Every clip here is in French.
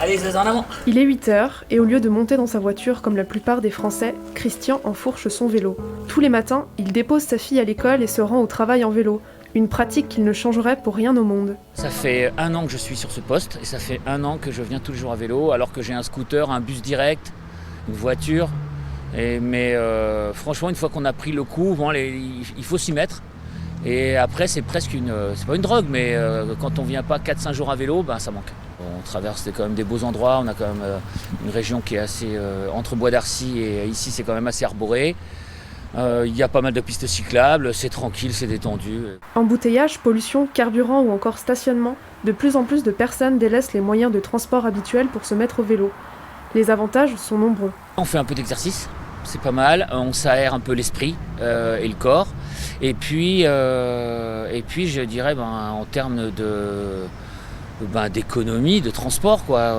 Allez, ça en avant. Il est 8h et au lieu de monter dans sa voiture comme la plupart des Français, Christian enfourche son vélo. Tous les matins, il dépose sa fille à l'école et se rend au travail en vélo. Une pratique qu'il ne changerait pour rien au monde. Ça fait 1 an que je suis sur ce poste et ça fait 1 an que je viens tous les jours à vélo alors que j'ai un scooter, un bus direct, une voiture. Mais franchement, une fois qu'on a pris le coup, il faut s'y mettre. Et après, c'est presque c'est pas une drogue, mais quand on vient pas 4-5 jours à vélo, ça manque. On traverse quand même des beaux endroits, on a quand même une région qui est assez entre Bois d'Arcy et ici c'est quand même assez arboré. Il y a pas mal de pistes cyclables, c'est tranquille, c'est détendu. Embouteillage, pollution, carburant ou encore stationnement, de plus en plus de personnes délaissent les moyens de transport habituels pour se mettre au vélo. Les avantages sont nombreux. On fait un peu d'exercice, c'est pas mal, on s'aère un peu l'esprit et le corps. Et puis je dirais en termes d'économie, de transport, quoi.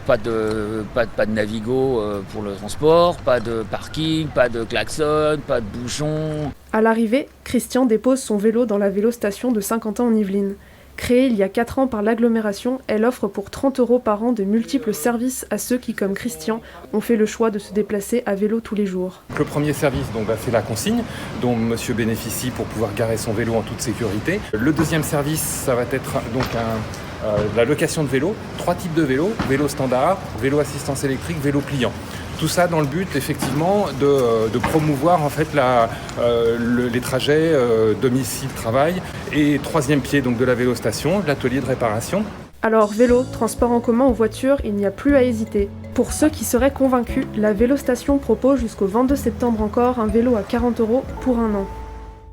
Pas de Navigo pour le transport, pas de parking, pas de klaxon, pas de bouchon. À l'arrivée, Christian dépose son vélo dans la vélostation de Saint-Quentin-en-Yvelines. Créée il y a 4 ans par l'agglomération, elle offre pour 30 € par an de multiples services à ceux qui, comme Christian, ont fait le choix de se déplacer à vélo tous les jours. Le premier service, c'est la consigne, dont monsieur bénéficie pour pouvoir garer son vélo en toute sécurité. Le deuxième service, ça va être la location de vélo. 3 types de vélos, vélo standard, vélo assistance électrique, vélo pliant. Tout ça dans le but effectivement de promouvoir en fait les trajets domicile-travail et troisième pied de la vélostation, l'atelier de réparation. Alors vélo, transport en commun ou voiture, il n'y a plus à hésiter. Pour ceux qui seraient convaincus, la vélostation propose jusqu'au 22 septembre encore un vélo à 40 € pour 1 an.